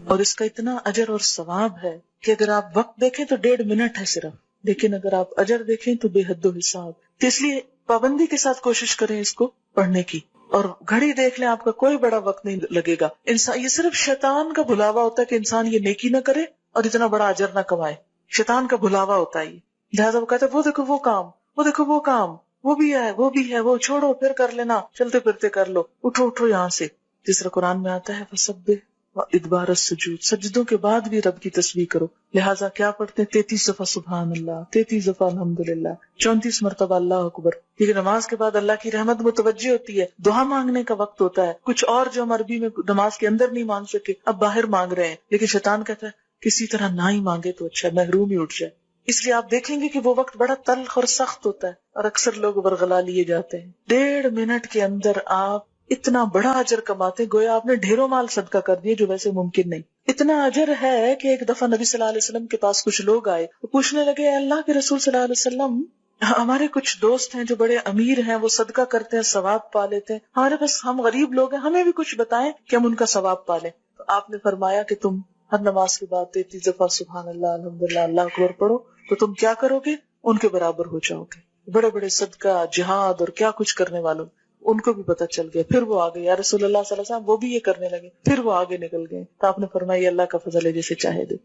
اور اس کا اتنا اجر اور ثواب ہے کہ اگر آپ وقت دیکھیں تو 1.5 منٹ ہے صرف، لیکن اگر آپ اجر دیکھیں تو بے حد و حساب. تو اس لیے پابندی کے ساتھ کوشش کریں اس کو پڑھنے کی. اور گھڑی دیکھ لیں، آپ کا کوئی بڑا وقت نہیں لگے گا. انسان یہ صرف شیطان کا بھلاوا ہوتا ہے کہ انسان یہ نیکی نہ کرے اور اتنا بڑا اجر نہ کمائے. شیطان کا بھلاوا ہوتا ہے یہ. لہٰذا وہ کہتا ہے وہ دیکھو وہ کام، وہ دیکھو وہ کام، وہ بھی ہے وہ بھی ہے، وہ چھوڑو پھر کر لینا، چلتے پھرتے کر لو، اٹھو اٹھو یہاں سے. جس طرح قرآن میں آتا ہے فسبح وادبار السجود، سجدوں کے بعد بھی رب کی تسبیح کرو. لہٰذا کیا پڑھتے ہیں 33 دفعہ سبحان اللہ، 33 دفعہ الحمدللہ، 34 مرتبہ اللہ اکبر. کیونکہ نماز کے بعد اللہ کی رحمت متوجہ ہوتی ہے، دعا مانگنے کا وقت ہوتا ہے. کچھ اور جو ہم عربی میں نماز کے اندر نہیں مانگ سکے اب باہر مانگ رہے ہیں، لیکن شیطان کہتا ہے کسی طرح نہ ہی مانگے تو اچھا، محروم ہی اٹھ جائے. اس لیے آپ دیکھیں گے کہ وہ وقت بڑا تلخ اور سخت ہوتا ہے اور اکثر لوگ ورغلا لیے جاتے ہیں. 1.5 منٹ کے اندر آپ اتنا بڑا اجر کماتے ہیں، گویا آپ نے ڈھیروں مال صدقہ کر دیے جو ویسے ممکن نہیں. اتنا اجر ہے کہ ایک دفعہ نبی صلی اللہ علیہ وسلم کے پاس کچھ لوگ آئے، وہ پوچھنے لگے اے اللہ کے رسول صلی اللہ علیہ وسلم، ہمارے کچھ دوست ہیں جو بڑے امیر ہیں، وہ صدقہ کرتے ہیں ثواب پا لیتے ہیں، ہمارے پاس ہم غریب لوگ ہیں، ہمیں بھی کچھ بتائیں کہ ہم ان کا ثواب پا لیں. تو آپ نے فرمایا کہ تم ہر نماز کے بعد 33 دفعہ سبحان اللہ الحمدللہ اللہ اکبر پڑھو تو تم کیا کرو گے؟ ان کے برابر ہو جاؤ گے. بڑے بڑے صدقہ جہاد اور کیا کچھ کرنے والوں ان کو بھی پتہ چل گیا. پھر وہ آگے یا رسول اللہ صلی اللہ علیہ وسلم، وہ بھی یہ کرنے لگے، پھر وہ آگے نکل گئے. تو آپ نے فرمایا یہ اللہ کا فضل ہے جسے چاہے دے.